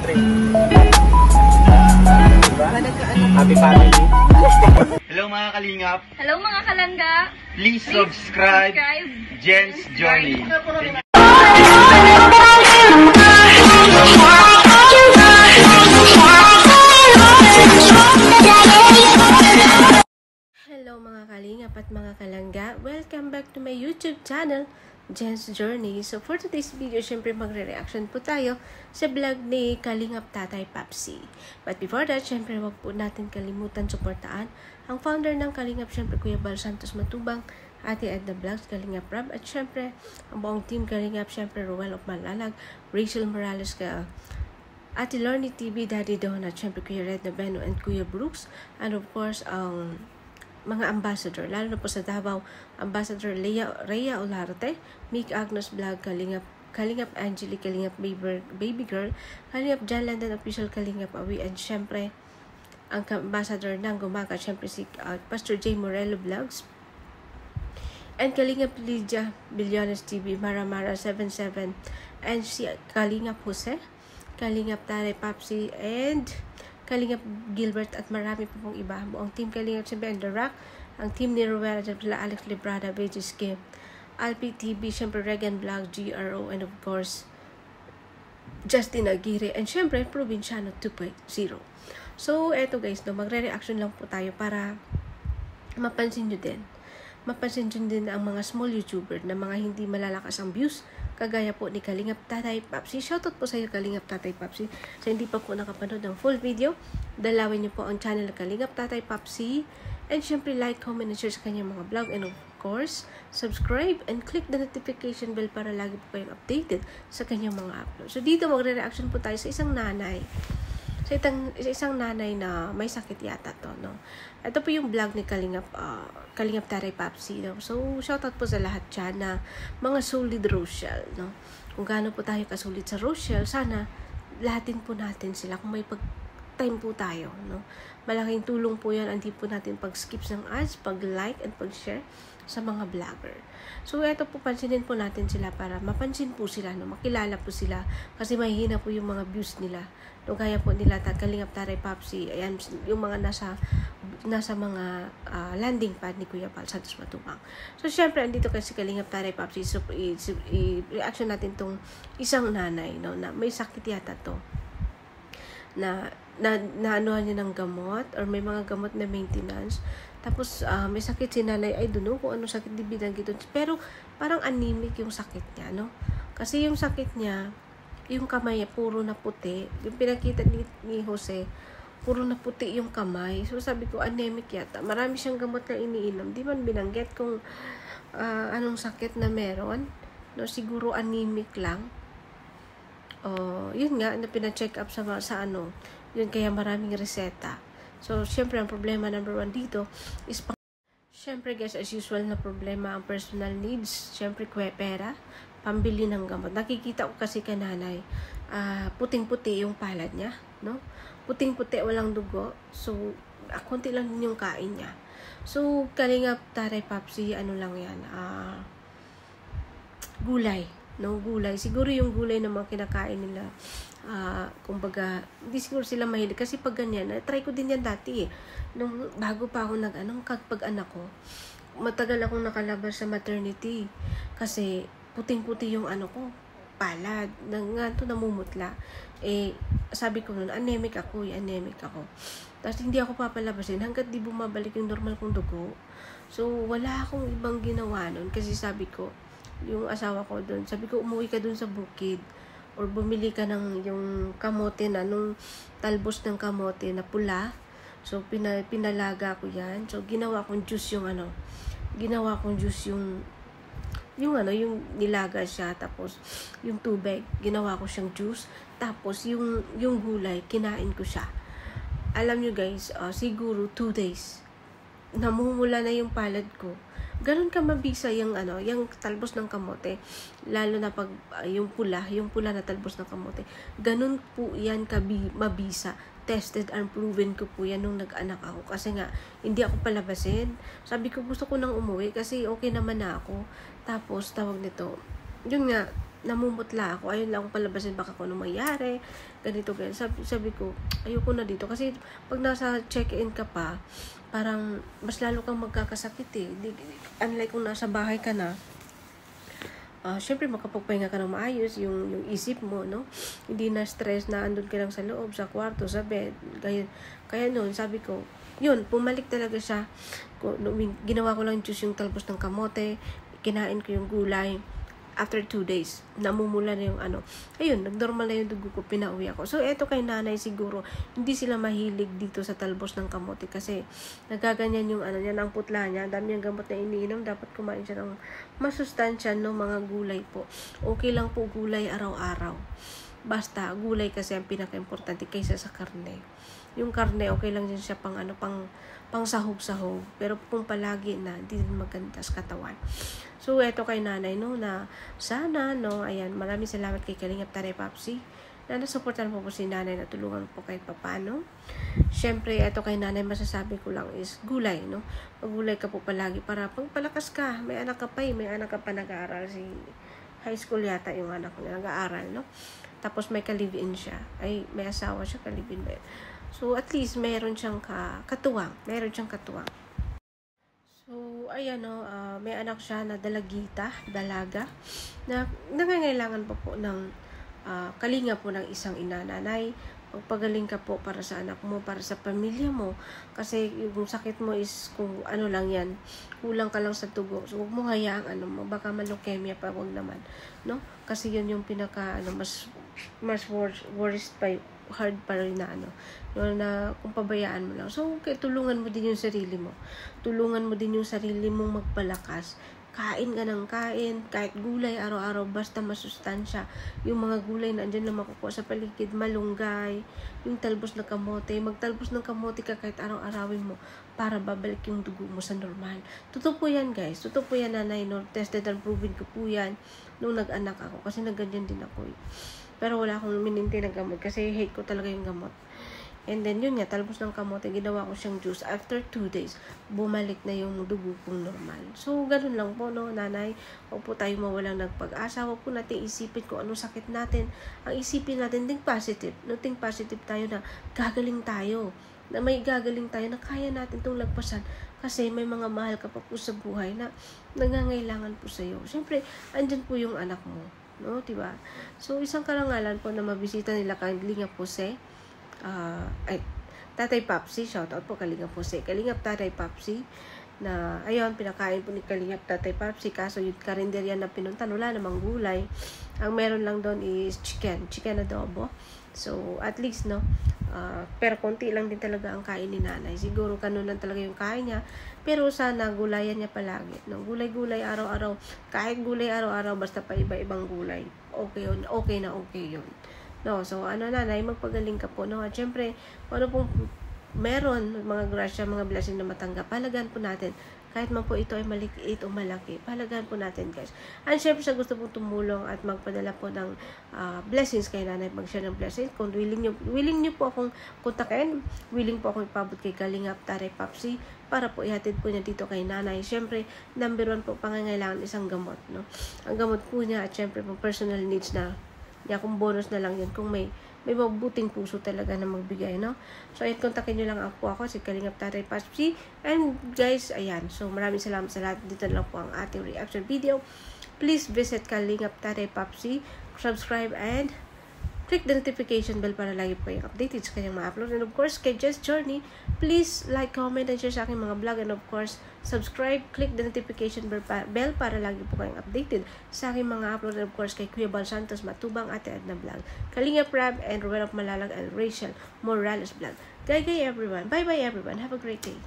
3. Diba? Happy family. Hello mga kalingap. Hello mga kalangga. Please subscribe Jen's Journey. Hello mga kalingap at mga kalangga. Welcome back to my YouTube channel, Jen's Journey. So for today's video, syempre magre-reaction po tayo sa vlog ni Kalingap Tatay Papsi. But before that, syempre wag po natin kalimutan suportaan ang founder ng Kalingap, syempre Kuya Bal Santos Matubang, Ate Edna Vlogs, Kalingap Rab, at syempre ang buong team Kalingap, syempre Ruel of Malalag, Rachel Morales, Ate Lorny TV, Daddy Donut, syempre Kuya Red Nabeno and Kuya Brooks, and of course ang mga ambassador, lalo na po sa Davao, Ambassador Rhea Olarte, Mick Agnes Vlog, Kalingap Angeli, Kalingap Baby Girl, Kalingap John London Official, Kalingap Awi, and syempre ang ambassador ng Gumaga, syempre si Pastor J. Morello Vlogs, and Kalingap Lydia Billones TV, Maramara 77, and si Kalingap Jose, Kalingap Tatay Papsi, and Kalingap Gilbert, at marami po pong iba. Buong team Kalingap, siyempre, and The Rock, ang team ni Rowella, Alex Librada, Vegas Kim, Alpi TV, siyempre, Regan Vlog, GRO, and of course, Justin Aguirre, and siyempre, Provinciano 2.0. So, eto guys, no, magre-reaction lang po tayo para mapansin nyo din. Mapansin nyo din ang mga small YouTuber na mga hindi malalakas ang views, kagaya po ni Kalingap Tatay Papsi. Shoutout po sa iyo, Kalingap Tatay Papsi. So, hindi pa po nakapanood ng full video, dalawin niyo po ang channel ng Kalingap Tatay Papsi. And syempre, like, comment, and share sa kanyang mga vlog. And of course, subscribe and click the notification bell para lagi po kayong updated sa kanyang mga upload. So, dito magre-reaction po tayo sa isang nanay. Sa isang nanay na may sakit yata to, no? Ito po yung vlog ni Kalingap Tatay Papsi, no? So, shoutout po sa lahat dyan na mga solid Rochelle, no? Kung gaano po tayo kasulit sa Rochelle, sana lahatin po natin sila kung may time po tayo, no? Malaking tulong po yan, hindi po natin pag-skip ng ads, pag-like, and pag-share sa mga vlogger. So, ito po, pansinin po natin sila para mapansin po sila, no? Makilala po sila kasi mahihina po yung mga views nila. No, kaya po nila Kalingap Tatay Papsi, ayan, yung mga nasa mga landing pad ni Kuya Bal Santos Matubang. So, syempre, andito kasi Kalingap Tatay Papsi, so, i-reaction natin tong isang nanay, no, na may sakit yata to, na anuhan niya ng gamot, or may mga gamot na maintenance. Tapos, may sakit si nanay, I don't know kung anong sakit, di binanggit doon. Pero, parang anemic yung sakit niya, no? Kasi yung sakit niya, yung kamay niya, puro na puti. Yung pinakita ni Jose, puro na puti yung kamay. So, sabi ko, anemic yata. Marami siyang gamot na iniinom. Di man binanggit kung anong sakit na meron. No, siguro anemic lang. Yun nga, na pina-check up sa ano. Yun, kaya maraming reseta. So, syempre, ang problema number 1 dito is syempre, guys, as usual na problema ang personal needs. Syempre, pera, pambili ng gamot. Nakikita ko kasi kananay, puting-puti yung palad niya, no? Puting-puti, walang dugo. So, konti lang din yung kain niya. So, Kalingap Tatay Papsi, ano lang yan, gulay, no? Gulay. Siguro yung gulay na mga kinakain nila, kumbaga, hindi siguro sila mahilig. Kasi pag ganyan, try ko din yan dati eh. Nung bago pa ako pag-anak ko, matagal akong nakalabas sa maternity. Kasi, puting-puti yung ano ko, palad, namumutla. Sabi ko nun, anemic ako. Tapos hindi ako papalabasin hanggat di bumabalik yung normal kong dugo. So, wala akong ibang ginawa nun. Kasi sabi ko, yung asawa ko dun, sabi ko, umuwi ka dun sa bukid. Or bumili ka ng yung kamote na, nung talbos ng kamote na pula. So, pinalaga ko yan. So, ginawa kong juice yung yung nilaga siya, tapos yung tubig, ginawa ko siyang juice, tapos yung gulay, kinain ko siya. Alam nyo guys, siguro 2 days, namumula na yung palad ko. Ganun ka mabisa yung talbos ng kamote, lalo na pag yung pula na talbos ng kamote. Ganun po yan mabisa. Tested and proven ko po yan nung nag-anak ako. Kasi nga, hindi ako palabasin. Sabi ko, gusto ko nang umuwi kasi okay naman na ako. Tapos, tawag nito, yun nga, namumutla ako. Ayun lang akong palabasin, baka kung ano mangyari. Ganito, ganyan. Sabi ko, ayoko na dito. Kasi pag nasa check-in ka pa, parang mas lalo kang magkakasakit eh. Unlike kung nasa bahay ka na, syempre makapagpahinga ka ng maayos, yung isip mo, no? Hindi na stress na andun ka lang sa loob, sa kwarto, sa bed. Kaya noon, sabi ko, yun, pumalik talaga siya. Ginawa ko lang juice yung talbos ng kamote, kinain ko yung gulay. After 2 days, namumula na yung ayun, nagnormal na yung dugo ko, pinauwi ako. So, eto kay nanay siguro, hindi sila mahilig dito sa talbos ng kamote kasi nagaganyan yung niya, ang putla niya, dami yung gamot na iniinom, dapat kumain siya ng masustansya, no, mga gulay po. Okay lang po gulay araw-araw. Basta, gulay kasi ang pinaka-importante kaysa sa karne. Yung karne, okay lang din siya pang sahog-sahog. Pero kung palagi na, hindi din maganda sa katawan. So, eto kay nanay, no, na sana, no, ayan, maraming salamat kay Kalingap Tatay Papsi, na nasuportan po si nanay, na tulungan po kahit papano. Siyempre, eto kay nanay, masasabi ko lang is gulay, no. Magulay ka po palagi para pagpalakas ka. May anak ka pa nag-aaral, si high school yata yung anak niya, nag-aaral, no. Tapos may ka-live-in siya. Ay, may asawa siya, ka-live-in ba. So, at least, meron siyang katuwang. So, ayan, no, may anak siya na dalaga, na nangangailangan po ng kalinga po ng isang nanay. Magpagaling ka po para sa anak mo, para sa pamilya mo. Kasi yung sakit mo is kung lang yan, kulang ka lang sa tugo. So, huwag mo hayaang baka ma-leukemia pa, huwag naman. No? Kasi yun yung pinaka, mas worst pa, hard pa rin na kung pabayaan mo lang. So, tulungan mo din yung sarili mo. Tulungan mo din yung sarili mong magpalakas. Kain ka ng kain, kahit gulay araw-araw, basta masustansya. Yung mga gulay na andyan na makukuha sa paligid, malunggay, yung talbos ng kamote. Magtalbos ng kamote ka kahit araw-arawin mo para babalik yung dugo mo sa normal. Totoo po yan, guys. Totoo po yan, nanay. No? Tested and proven ko po yan nung nag-anak ako. Kasi nagganyan din ako. Pero wala akong mininti ng gamot kasi hate ko talaga yung gamot. And then, yun nga, talbos ng kamote, ginawa ko siyang juice. After 2 days, bumalik na yung dugo kong normal. So, ganun lang po, no, nanay. Huwag po tayo mawalang nagpag-asa. Huwag po natin isipin kung anong sakit natin. Ang isipin natin, think positive. No, think positive tayo na gagaling tayo. Na may gagaling tayo na kaya natin itong lagpasan. Kasi may mga mahal ka pa po sa buhay na nangangailangan po sa'yo. Siyempre, andyan po yung anak mo. No, diba? So, isang karangalan po na mabisita nila Kalingap Jose. Tatay Papsi, shoutout po Kalingap Jose. Kalingap Tatay Papsi, na ayun, pinakain po ni Kalingap Tatay Papsi, kaso yung karinderya na pinuntan, wala namang gulay. Ang meron lang doon is chicken adobo. So, at least, no, pero konti lang din talaga ang kain ni nanay. Siguro kanon lang talaga yung kain niya. Pero sana gulayan niya palagi. No? Gulay-gulay araw-araw. Kahit gulay araw-araw, basta pa iba-ibang gulay. Okay yun. Okay na okay yun. No, so nanay, magpagaling ka po. No? At syempre, ano pong meron, mga grasya, mga blessing na matanggap, palagaan po natin. Kahit man po ito ay maliit o malaki, palagaan po natin, guys. And syempre, sa gusto pong tumulong at magpadala po ng blessings kay nanay, mag-share ng blessings. Kung willing nyo po akong kontakin, willing po akong ipabot kay Kalingap Tatay Papsi para po ihatid po niya dito kay nanay. Syempre, number 1 po pangangailangan isang gamot. No? Ang gamot po niya at syempre po personal needs na niya, kung bonus na lang yun, kung may mabuting puso talaga na magbigay, no? So, ayun, kontakin nyo lang ako, si Kalingap Tatay Papsi. And, guys, ayan. So, maraming salamat sa lahat. Dito lang po ang ating reaction video. Please visit Kalingap Tatay Papsi. Subscribe and click the notification bell para lagi po kayong updated sa kanyang ma-upload. And, of course, kay Jess Journey, please like, comment, and share sa aking mga vlog. And, of course, subscribe, click the notification bell para lagi po kayong updated sa aking mga upload. And of course, kay Kuya Bal Santos Matubang, Ate Edna Vlog, Kalingap Rab, and Ruel of Malalag, and Rachel Morales Vlog. Gay everyone. Bye-bye everyone. Have a great day.